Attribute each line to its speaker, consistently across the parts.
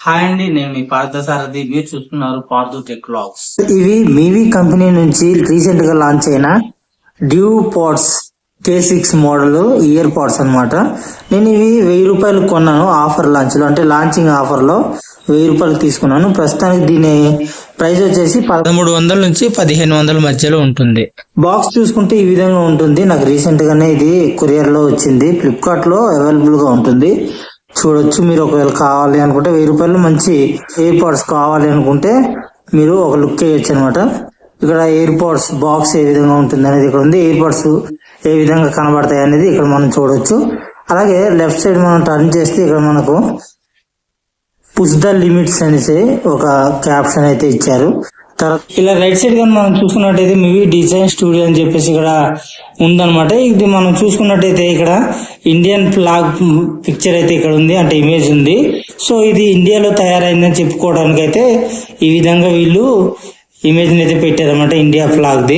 Speaker 1: Hi అండి, నేను మీ పార్థసారథి. మీరు చూస్తున్నారు పార్థు టెక్ వ్లాగ్స్.
Speaker 2: ఇవి మీవీ కంపెనీ నుంచి రీసెంట్ గా లాంచ్ అయిన DuoPods K6 model ear pods అన్నమాట. నేను ఇవి 1000 రూపాయలు కొన్నాను ఆఫర్ లాంచ్ లో, అంటే లాంచింగ్ ఆఫర్ లో 1000 రూపాయలు తీసుకున్నాను. ప్రస్తుతానికి దీని ప్రైస్ వచ్చేసి 1300 నుంచి 1500 మధ్యలో ఉంటుంది. బాక్స్ చూసుకుంటే ఈ విధంగా ఉంటుంది. నాకు రీసెంట్ గానే ఇది కొరియర్ లో వచ్చింది. ఫ్లిప్కార్ట్ లో అవైలబుల్ గా ఉంటుంది, చూడొచ్చు. మీరు ఒకవేళ కావాలి అనుకుంటే 1000 రూపాయలు మంచి ఎయిర్ పాడ్స్ కావాలి అనుకుంటే మీరు ఒక లుక్ వేయచ్చు అనమాట. ఇక్కడ ఎయిర్ పాడ్స్ బాక్స్ ఏ విధంగా ఉంటుంది అనేది ఇక్కడ ఉంది. ఎయిర్ పాడ్స్ ఏ విధంగా కనబడతాయి అనేది ఇక్కడ మనం చూడొచ్చు. అలాగే లెఫ్ట్ సైడ్ మనం టర్న్ చేస్తే ఇక్కడ మనకు పుష్ ద లిమిట్స్ అనేసి ఒక క్యాప్షన్ అయితే ఇచ్చారు. తర్వాత ఇలా రైట్ సైడ్ గా మనం చూసుకున్నట్టయితే మీవి డిజైన్ స్టూడియో అని చెప్పేసి ఇక్కడ ఉందన్నమాట. ఇది మనం చూసుకున్నట్టయితే ఇక్కడ ఇండియన్ ఫ్లాగ్ పిక్చర్ అయితే ఇక్కడ ఉంది, అంటే ఇమేజ్ ఉంది. సో ఇది ఇండియాలో తయారైందని చెప్పుకోవడానికి అయితే ఈ విధంగా వీళ్ళు ఇమేజ్ అయితే పెట్టారన్నమాట, ఇండియా ఫ్లాగ్ ది.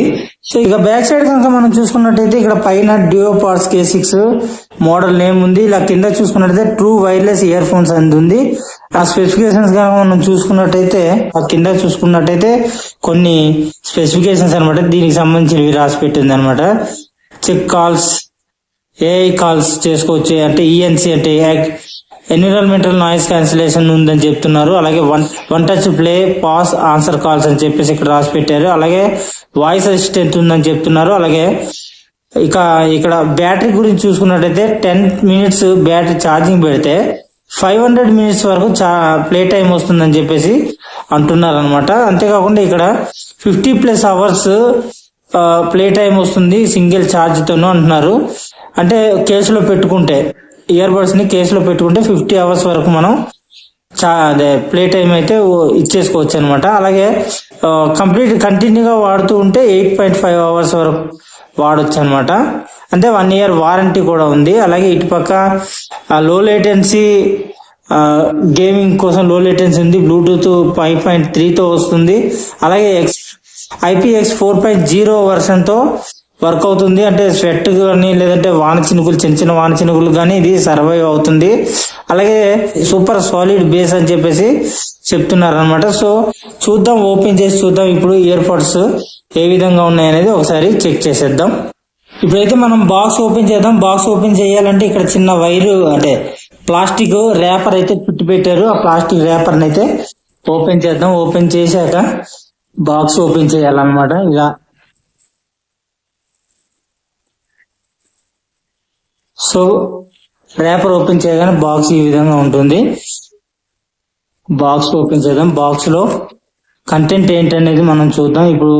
Speaker 2: సో ఇక బ్యాక్ సైడ్ కనుక మనం చూసుకున్నట్టయితే ఇక్కడ పైన due pads K6 model name ఉంది. ఇలా కింద చూసుకున్నట్టయితే ట్రూ వైర్లెస్ ఇయర్ ఫోన్స్ అనేది ఉంది. ఆ స్పెసిఫికేషన్స్ కనుక మనం చూసుకున్నట్టయితే ఆ కింద చూసుకున్నట్టయితే కొన్ని స్పెసిఫికేషన్స్ అనమాట, దీనికి సంబంధించినవి రాసి పెట్టింది అనమాట. చెక్ కాల్స్, ఏఐ కాల్స్ చేసుకోవచ్చు, అంటే ఈఎన్సి అంటే ఎన్విరాన్మెంటల్ నాయిస్ క్యాన్సిలేషన్ ఉందని చెప్తున్నారు. అలాగే one touch play, pass, answer calls అని చెప్పేసి ఇక్కడ రాసి పెట్టారు. అలాగే వాయిస్ అసిస్టెంట్ ఉందని చెప్తున్నారు. అలాగే ఇక్కడ బ్యాటరీ గురించి చూసుకున్నట్టయితే 10 మినిట్స్ బ్యాటరీ ఛార్జింగ్ పెడితే 500 మినిట్స్ వరకు ప్లే టైం వస్తుందని చెప్పేసి అంటున్నారు అనమాట. అంతేకాకుండా ఇక్కడ 50+ అవర్స్ ప్లే టైం వస్తుంది సింగిల్ ఛార్జ్ తోను అంటున్నారు. అంటే కేసులో పెట్టుకుంటే, ఇయర్ బడ్స్ ని కేసులో పెట్టుకుంటే 50 అవర్స్ వరకు మనం అదే ప్లే టైం అయితే ఇచ్చేసుకోవచ్చు అనమాట. అలాగే కంటిన్యూగా వాడుతూ ఉంటే 8.5 అవర్స్ వరకు వాడొచ్చు అనమాట. అంటే 1 ఇయర్ వారంటీ కూడా ఉంది. అలాగే ఇటుపక్క లో లేటెన్సీ గేమింగ్ కోసం లో లేటెన్సీ ఉంది. బ్లూటూత్ 5.3తో వస్తుంది. అలాగే IPX4.0 వర్షన్ తో వర్క్ అవుతుంది. అంటే స్వెట్ కానీ లేదంటే వాన చినుకులు, చిన్న చిన్న వాన చినుకులు కానీ ఇది సర్వైవ్ అవుతుంది. అలాగే సూపర్ సాలిడ్ బేస్ అని చెప్పేసి చెప్తున్నారు అనమాట. సో చూద్దాం, ఓపెన్ చేసి చూద్దాం ఇప్పుడు ఇయర్ పాడ్స్ ఏ విధంగా ఉన్నాయనేది ఒకసారి చెక్ చేసేద్దాం. ఇప్పుడైతే మనం బాక్స్ ఓపెన్ చేద్దాం. బాక్స్ ఓపెన్ చేయాలంటే ఇక్కడ చిన్న వైరు, అంటే ప్లాస్టిక్ ర్యాపర్ అయితే చుట్టి పెట్టారు. ఆ ప్లాస్టిక్ ర్యాపర్ అయితే ఓపెన్ చేద్దాం. ఓపెన్ చేశాక బాక్స్ ఓపెన్ చేయాలన్నమాట. ఇలా సో ర్యాపర్ ఓపెన్ చేయగానే బాక్స్ ఈ విధంగా ఉంటుంది. బాక్స్ ఓపెన్ చేద్దాం. బాక్స్ లో కంటెంట్ ఏంటనేది మనం చూద్దాం. ఇప్పుడు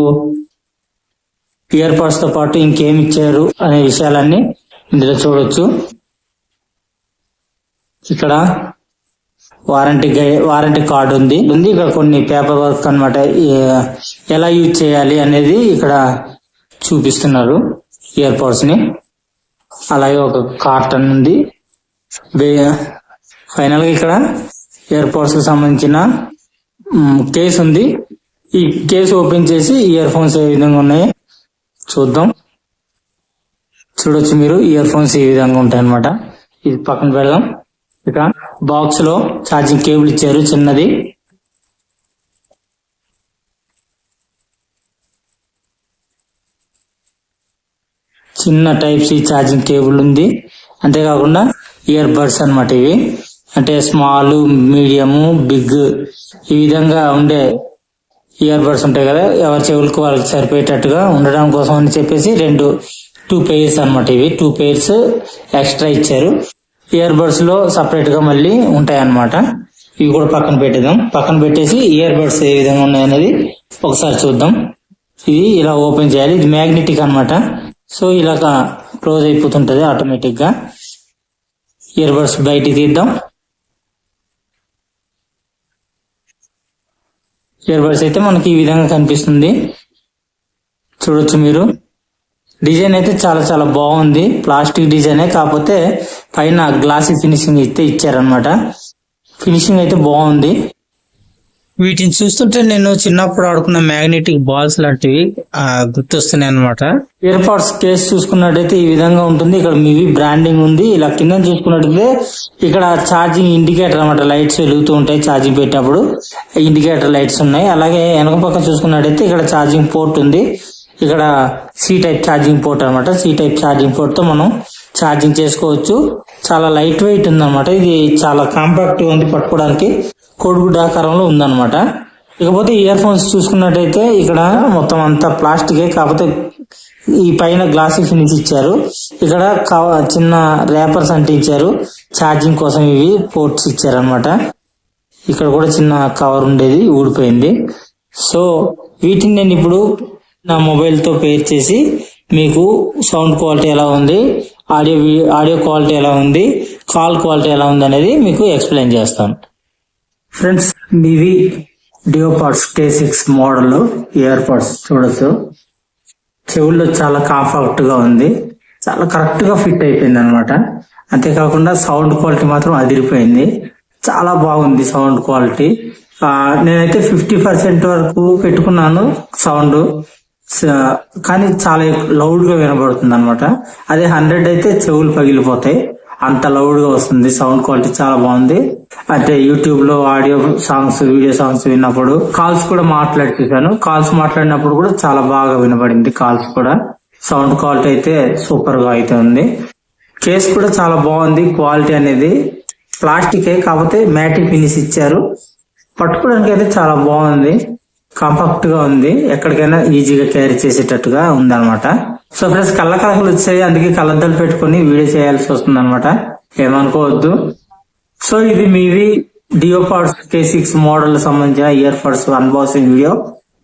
Speaker 2: ఇయర్ పాడ్స్ తో పాటు ఇంకేం ఇచ్చారు అనే విషయాలన్నీ ఇందులో చూడొచ్చు. ఇక్కడ వారంటీ కార్డు ఉంది. ఇక్కడ కొన్ని పేపర్ వర్క్ అన్నమాట, ఎలా యూజ్ చేయాలి అనేది ఇక్కడ చూపిస్తున్నారు ఇయర్ పాడ్స్ ని. అలాగే ఒక కార్టన్ ఉంది. ఫైనల్ గా ఇక్కడ ఇయర్ పాడ్స్ కి సంబంధించిన కేసు ఉంది. ఈ కేసు ఓపెన్ చేసి ఇయర్ ఫోన్స్ ఏ విధంగా ఉన్నాయో చూద్దాం. చూడొచ్చు మీరు, ఇయర్ ఫోన్స్ ఈ విధంగా ఉంటాయి అన్నమాట. ఇది పక్కన పెడదాం. ఇక బాక్స్ లో ఛార్జింగ్ కేబుల్ ఇచ్చారు చిన్నది. చిన్న టైప్ సి ఛార్జింగ్ కేబుల్ ఉంది. అంతేకాకుండా ఇయర్ బడ్స్ అన్నమాట ఇవి, అంటే స్మాల్, మీడియం, బిగ్ ఈ విధంగా ఉండే ఇయర్ బడ్స్ ఉంటాయి కదా, ఎవరి చెవులకు వాళ్ళకి సరిపోయేటట్టుగా ఉండడం కోసం అని చెప్పేసి 2 పెయిర్స్ అన్నమాట. ఇవి 2 పెయిర్స్ ఎక్స్ట్రా ఇచ్చారు. ఇయర్ బడ్స్ లో సపరేట్ గా మళ్ళీ ఉంటాయి అన్నమాట. ఇవి కూడా పక్కన పెట్టేద్దాం. పక్కన పెట్టేసి ఇయర్ బడ్స్ ఏ విధంగా ఉన్నాయనేది ఒకసారి చూద్దాం. ఇది ఇలా ఓపెన్ చేయాలి. ఇది మ్యాగ్నెటిక్ అన్నమాట. సో ఇలా క్లోజ్ అయిపోతుంటది ఆటోమేటిక్ గా. ఇయర్ బడ్స్ బయటికి తీద్దాం. ఇయర్ బడ్స్ అయితే మనకి ఈ విధంగా కనిపిస్తుంది. చూడొచ్చు మీరు. డిజైన్ అయితే చాలా చాలా బాగుంది. ప్లాస్టిక్ డిజైనే, కాకపోతే పైన గ్లాసీ ఫినిషింగ్ అయితే ఇచ్చారనమాట. ఫినిషింగ్ అయితే బాగుంది. వీటిని చూస్తుంటే నేను చిన్నప్పుడు ఆడుకున్న మ్యాగ్నెటిక్ బాల్స్ లాంటివి గుర్తొస్తున్నాయి అనమాట. ఇయర్ పాడ్స్ కేస్ చూసుకున్నట్టయితే ఈ విధంగా ఉంటుంది. ఇక్కడ మీవి బ్రాండింగ్ ఉంది. ఇలా కింద చూసుకున్నట్టయితే ఇక్కడ ఛార్జింగ్ ఇండికేటర్ అనమాట, లైట్స్ వెలుగుతూ ఉంటాయి ఛార్జింగ్ పెట్టినప్పుడు, ఇండికేటర్ లైట్స్ ఉన్నాయి. అలాగే వెనక పక్క చూసుకున్నట్టయితే ఇక్కడ ఛార్జింగ్ పోర్ట్ ఉంది. ఇక్కడ సి టైప్ ఛార్జింగ్ పోర్ట్ అనమాట. సి టైప్ ఛార్జింగ్ పోర్ట్ తో మనం ఛార్జింగ్ చేసుకోవచ్చు. చాలా లైట్ వెయిట్ ఉందన్నమాట. ఇది చాలా కాంపాక్ట్ గా ఉంది, పట్టుకోవడానికి కోడిగుడ్డ ఆకారంలో ఉందన్నమాట. ఇకపోతే ఇయర్ ఫోన్స్ చూసుకున్నట్టయితే ఇక్కడ మొత్తం అంతా ప్లాస్టికే, కాకపోతే ఈ పైన గ్లాస్ ఫినిష్ ఇచ్చారు. ఇక్కడ చిన్న ర్యాపర్స్ అంటించారు ఛార్జింగ్ కోసం. ఇవి పోర్ట్స్ ఇచ్చారు అనమాట. ఇక్కడ కూడా చిన్న కవర్ ఉండేది, ఊడిపోయింది. సో వీటిని నేను ఇప్పుడు నా మొబైల్ తో పేర్ చేసి మీకు సౌండ్ క్వాలిటీ ఎలా ఉంది, ఆడియో క్వాలిటీ ఎలా ఉంది, కాల్ క్వాలిటీ ఎలా ఉంది అనేది మీకు ఎక్స్ప్లెయిన్ చేస్తాను. ఫ్రెండ్స్, మీవి డియోపాడ్స్ K6 మోడల్ ఇయర్ పాడ్స్ చూడొచ్చు. చెవుల్లో చాలా కాంపాక్ట్ గా ఉంది, చాలా కరెక్ట్ గా ఫిట్ అయిపోయింది అనమాట. అంతేకాకుండా సౌండ్ క్వాలిటీ మాత్రం అదిరిపోయింది, చాలా బాగుంది సౌండ్ క్వాలిటీ. నేనైతే 50% వరకు పెట్టుకున్నాను సౌండ్, కానీ చాలా లౌడ్ గా వినబడుతుంది అనమాట. అదే 100 అయితే చెవులు పగిలిపోతాయి, అంత లౌడ్ గా వస్తుంది. సౌండ్ క్వాలిటీ చాలా బాగుంది. అంటే యూట్యూబ్ లో ఆడియో సాంగ్స్, వీడియో సాంగ్స్ విన్నప్పుడు, కాల్స్ కూడా చూశాను. కాల్స్ మాట్లాడినప్పుడు కూడా చాలా బాగా వినబడింది. కాల్స్ కూడా సౌండ్ క్వాలిటీ అయితే సూపర్ గా అయితే ఉంది. కేస్ కూడా చాలా బాగుంది. క్వాలిటీ అనేది ప్లాస్టికే, కాకపోతే మ్యాటిక్ ఫినిష్ ఇచ్చారు. పట్టుకోవడానికి అయితే చాలా బాగుంది, కాంపాక్ట్ గా ఉంది, ఎక్కడికైనా ఈజీగా క్యారీ చేసేటట్టుగా ఉందన్నమాట. సో ఫ్రెండ్స్, కళ్ళకలకలు వచ్చాయి, అందుకే కళ్ళద్దాలు పెట్టుకుని వీడియో చేయాల్సి వస్తుంది అనమాట, ఏమనుకోవద్దు. సో ఇది మీవి డియోపాడ్స్ K6 మోడల్ సంబంధించిన ఇయర్ పాడ్స్ అన్బాక్సింగ్ వీడియో.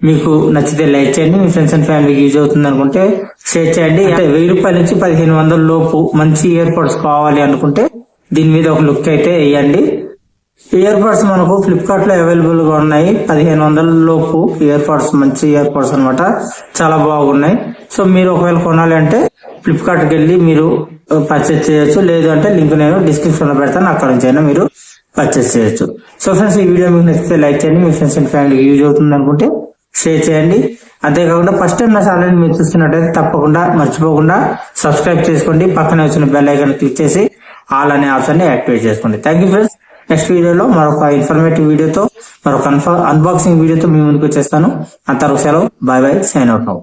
Speaker 2: మీకు నచ్చితే లైక్ చేయండి, మీ ఫ్రెండ్స్ అండ్ ఫ్యామిలీకి యూజ్ అవుతుంది అనుకుంటే షేర్ చేయండి. అంటే 1000 రూపాయల నుంచి 1500 లోపు మంచి ఇయర్ పాడ్స్ కావాలి అనుకుంటే దీని మీద ఒక లుక్ అయితే వేయండి. ఇయర్ పాడ్స్ మనకు ఫ్లిప్కార్ట్ లో అవైలబుల్ గా ఉన్నాయి. 1500 లోపు ఇయర్ పాడ్స్, మంచి ఇయర్ పాడ్స్ అనమాట, చాలా బాగున్నాయి. సో మీరు ఒకవేళ కొనాలి అంటే ఫ్లిప్కార్ట్ కి వెళ్ళి మీరు పర్చేస్ చేయొచ్చు, లేదు అంటే లింక్ నేను డిస్క్రిప్షన్ లో పెడతాను, అక్కడ నుంచి అయినా మీరు పర్చేస్ చేయొచ్చు. సో ఫ్రెండ్స్, ఈ వీడియో మీకు నచ్చితే లైక్ చేయండి, మీ ఫ్రెండ్స్ అండ్ ఫ్యామిలీకి యూజ్ అవుతుంది అనుకుంటే షేర్ చేయండి. అంతేకాకుండా ఫస్ట్ టైం నా ఛానల్ మీరు చూస్తున్నట్టయితే తప్పకుండా మర్చిపోకుండా సబ్స్క్రైబ్ చేసుకోండి. పక్కనే వచ్చిన బెల్ ఐకాన్ క్లిక్ చేసి ఆల్ అనే ఆప్షన్ ని యాక్టివేట్ చేసుకోండి. Thank you friends. నెక్స్ట్ వీడియోలో మరొక ఇన్ఫర్మేటివ్ వీడియోతో, మరొక అన్బాక్సింగ్ వీడియోతో మీ ముందుకు వచ్చేస్తాను. అంతవరకు సెలవు, bye bye, sign out now.